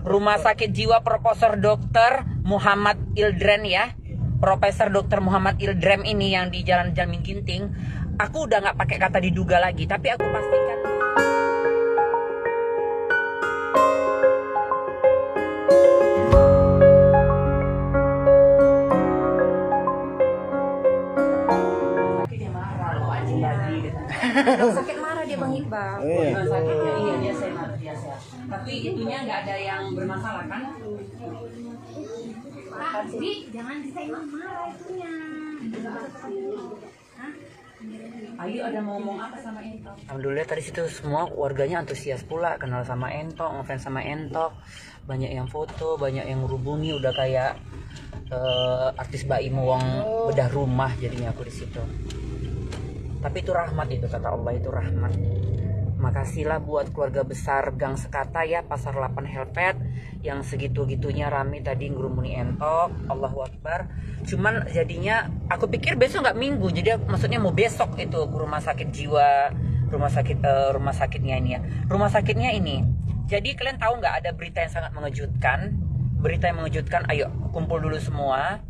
Rumah Sakit Jiwa Profesor Dr. Muhammad Ildren ya. Profesor Dr. Muhammad Ildren ini yang di Jalan Jamin Ginting. Aku udah nggak pakai kata diduga lagi, tapi aku pastikan. Sakit marah dia Bang Iqbal. Sakitnya iya biasa. Tapi itunya nggak ada yang bermasalah kan? Tapi jangan ditengok marah itunya. Ayu ada mau ngomong apa sama Entok? Alhamdulillah tadi situ semua warganya antusias pula kenal sama Entok, ngefans sama Entok. Banyak yang foto, banyak yang hubungi udah kayak artis Baim Wong bedah rumah jadinya aku di situ. Tapi itu rahmat, itu kata Allah, itu rahmat. Makasihlah buat keluarga besar Gang Sekata ya, Pasar 8 Helpet yang segitu-gitunya rame tadi ngerumuni Entok. Allahu Akbar. Cuman jadinya aku pikir besok nggak minggu, jadi maksudnya mau besok itu ke rumah sakit jiwa, rumah sakitnya ini ya. Rumah sakitnya ini. Jadi kalian tahu nggak ada berita yang sangat mengejutkan? Berita yang mengejutkan, ayo kumpul dulu semua.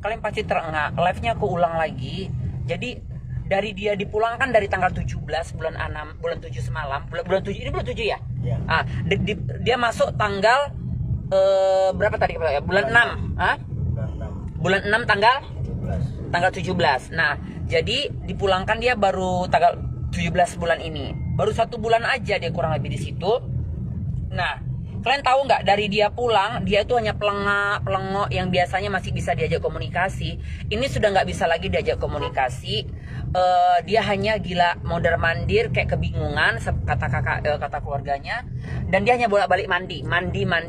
Kalian pasti terengah. Live-nya aku ulang lagi. Jadi dari dia dipulangkan dari tanggal 17 bulan 6 bulan 7 semalam bulan 7 ini bulan 7 ya? Ya. Dia masuk tanggal berapa tadi ya? Bulan 6. Bulan 6 tanggal 17. Nah, jadi dipulangkan dia baru tanggal 17 bulan ini. Baru 1 bulan aja dia kurang lebih di situ. Nah, kalian tahu nggak dari dia pulang dia itu hanya pelengok yang biasanya masih bisa diajak komunikasi. Ini sudah nggak bisa lagi diajak komunikasi. Dia hanya gila mondar mandir kayak kebingungan kata keluarganya, dan dia hanya bolak-balik mandi.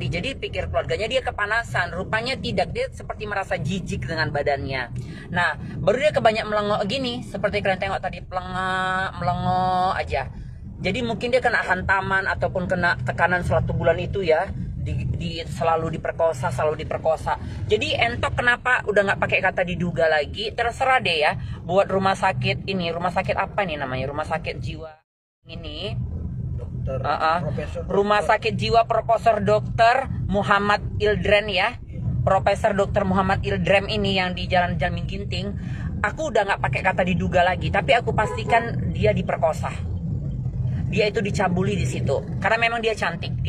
Jadi pikir keluarganya dia kepanasan, rupanya tidak, dia seperti merasa jijik dengan badannya. Nah, baru dia kebanyak melengok gini seperti kalian tengok tadi, melengok aja. Jadi mungkin dia kena hantaman ataupun kena tekanan 1 bulan itu ya, selalu diperkosa. Jadi Entok kenapa udah nggak pakai kata diduga lagi, terserah deh ya. Buat rumah sakit ini, rumah sakit apa nih namanya, rumah sakit jiwa ini, Rumah Sakit Jiwa Profesor Dr. Muhammad Ildren ya. Profesor Dr. Muhammad Ildren ini yang di Jalan Jamin Ginting. Aku udah nggak pakai kata diduga lagi, tapi aku pastikan dia diperkosa. Dia itu dicabuli di situ karena memang dia cantik.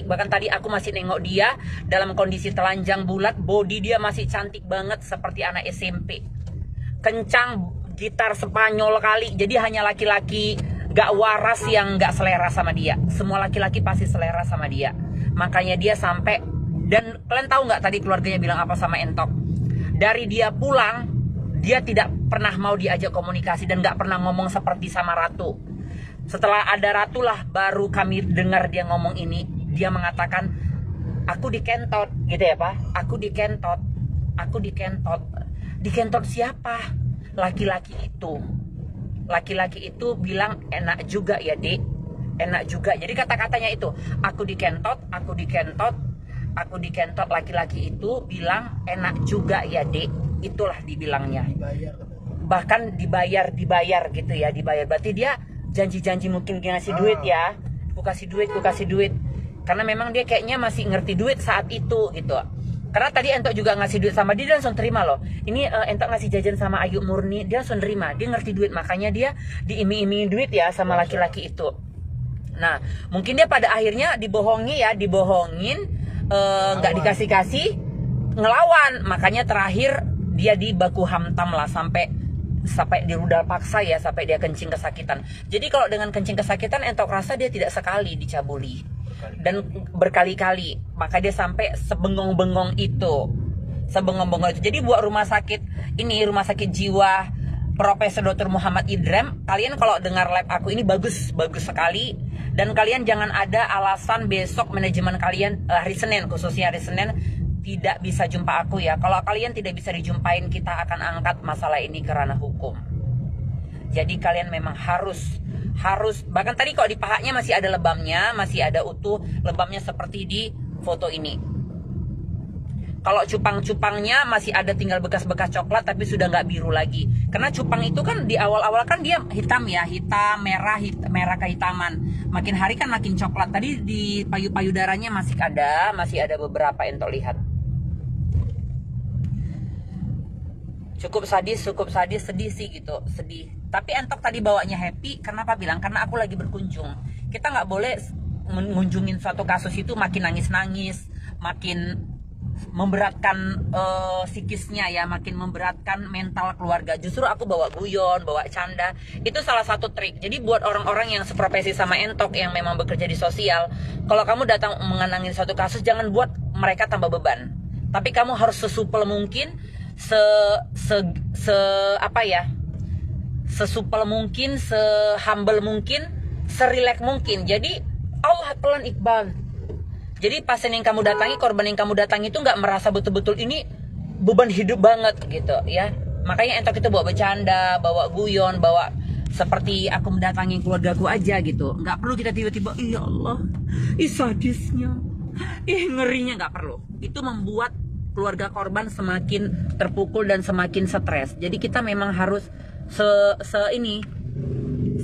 Bahkan tadi aku masih nengok dia dalam kondisi telanjang bulat, body dia masih cantik banget seperti anak SMP. Kencang, gitar Spanyol kali. Jadi hanya laki-laki gak waras yang gak selera sama dia. Semua laki-laki pasti selera sama dia. Makanya dia sampai, dan kalian tahu nggak tadi keluarganya bilang apa sama Entok? Dari dia pulang, dia tidak pernah mau diajak komunikasi dan gak pernah ngomong seperti sama Ratu. Setelah ada Ratu lah baru kami dengar dia ngomong ini. Dia mengatakan, aku dikentot gitu ya Pak. Aku dikentot. Dikentot siapa? Laki-laki itu bilang enak juga ya Dek. Enak juga. Jadi kata-katanya itu, aku dikentot. Laki-laki itu bilang enak juga ya Dek. Itulah dibilangnya. Bahkan dibayar gitu ya, dibayar. Berarti dia janji-janji mungkin ngasih duit ya. Ku kasih duit. Karena memang dia kayaknya masih ngerti duit saat itu gitu. Karena tadi Entok juga ngasih duit sama dia langsung terima loh. Ini Entok ngasih jajan sama Ayu Murni, dia langsung terima. Dia ngerti duit, makanya dia diiming-iming duit ya sama laki-laki itu. Nah, mungkin dia pada akhirnya dibohongin, nggak dikasih-kasih, ngelawan. Makanya terakhir dia dibaku hamtam lah sampai di rudal paksa ya, sampai dia kencing kesakitan. Jadi kalau dengan kencing kesakitan Entok rasa dia tidak sekali dicabuli dan berkali-kali, maka dia sampai sebengong-bengong itu. Jadi buat rumah sakit ini, Rumah Sakit Jiwa Profesor Dr. Muhammad Ildren, kalian kalau dengar live aku ini bagus sekali, dan kalian jangan ada alasan besok manajemen kalian hari Senin, khususnya hari Senin, tidak bisa jumpa aku ya. Kalau kalian tidak bisa dijumpain, kita akan angkat masalah ini ke ranah hukum. Jadi kalian memang harus, bahkan tadi kok di pahanya masih ada lebamnya, masih ada utuh lebamnya seperti di foto ini. Kalau cupang-cupangnya masih ada tinggal bekas-bekas coklat tapi sudah nggak biru lagi. Karena cupang itu kan di awal-awal kan dia hitam ya, hitam, merah kehitaman. Makin hari kan makin coklat. Tadi di payudaranya masih ada beberapa entok lihat. Cukup sadis, sedih sih gitu, sedih. Tapi entok tadi bawanya happy, kenapa bilang? Karena aku lagi berkunjung. Kita nggak boleh mengunjungin suatu kasus itu makin nangis-nangis, makin memberatkan psikisnya ya, makin memberatkan mental keluarga. Justru aku bawa guyon, bawa canda. Itu salah satu trik. Jadi buat orang-orang yang seprofesi sama entok, yang memang bekerja di sosial, kalau kamu datang mengenangin suatu kasus, jangan buat mereka tambah beban. Tapi kamu harus sesupel mungkin, sesupel mungkin, sehumble mungkin, serilek mungkin. Jadi Allah pelan Iqbal. Jadi pasien yang kamu datangi, korban yang kamu datangi itu nggak merasa betul-betul ini beban hidup banget gitu ya. Makanya entok itu bawa bercanda, bawa guyon, bawa seperti aku mendatangi keluargaku aja gitu. Nggak perlu kita tiba-tiba, ya Allah, sadisnya, ngerinya, nggak perlu. Itu membuat keluarga korban semakin terpukul dan semakin stres. Jadi kita memang harus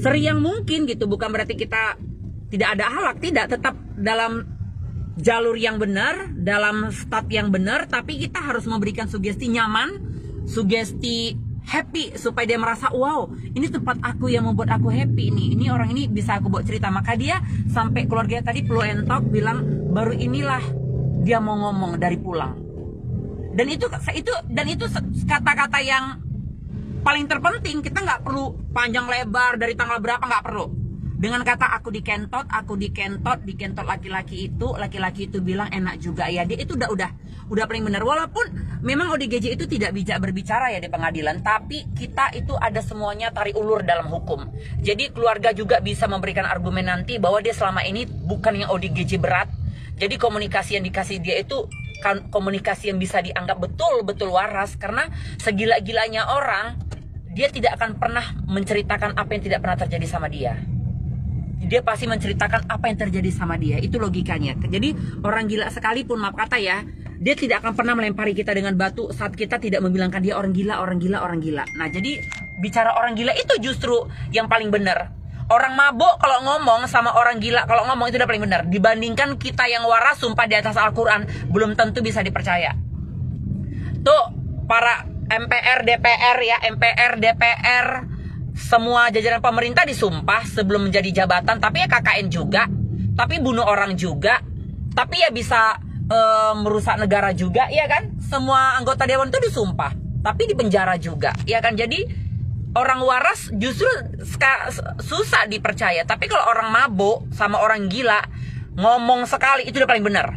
seriang mungkin gitu. Bukan berarti kita tidak ada akhlak, tidak, tetap dalam jalur yang benar, dalam stat yang benar, tapi kita harus memberikan sugesti nyaman, sugesti happy, supaya dia merasa, wow, ini tempat aku yang membuat aku happy, ini orang ini bisa aku buat cerita. Maka dia sampai keluarganya tadi perlu entok bilang, baru inilah dia mau ngomong dari pulang. Dan itu kata-kata yang paling terpenting. Kita nggak perlu panjang lebar dari tanggal berapa, nggak perlu. Dengan kata aku dikentot laki-laki itu bilang enak juga ya. Dia itu udah paling benar. Walaupun memang ODGJ itu tidak bijak berbicara ya di pengadilan, tapi kita itu ada semuanya tarik ulur dalam hukum. Jadi keluarga juga bisa memberikan argumen nanti bahwa dia selama ini bukan yang ODGJ berat. Jadi komunikasi yang dikasih dia itu komunikasi yang bisa dianggap betul-betul waras. Karena segila-gilanya orang, dia tidak akan pernah menceritakan apa yang tidak pernah terjadi sama dia. Dia pasti menceritakan apa yang terjadi sama dia. Itu logikanya. Jadi orang gila sekalipun, maaf kata ya, dia tidak akan pernah melempari kita dengan batu saat kita tidak membilangkan dia orang gila. Nah, jadi bicara orang gila itu justru yang paling benar. Orang mabuk kalau ngomong sama orang gila kalau ngomong itu udah paling benar. Dibandingkan kita yang waras sumpah di atas Al-Quran, belum tentu bisa dipercaya. Tuh para MPR, DPR, semua jajaran pemerintah disumpah sebelum menjadi jabatan. Tapi ya KKN juga, tapi bunuh orang juga, tapi ya bisa merusak negara juga, ya kan? Semua anggota dewan itu disumpah, tapi di penjara juga, ya kan? Jadi orang waras justru susah dipercaya. Tapi kalau orang mabuk sama orang gila ngomong sekali, itu udah paling benar.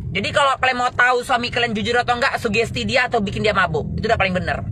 Jadi kalau kalian mau tahu suami kalian jujur atau enggak, sugesti dia atau bikin dia mabuk, itu udah paling benar.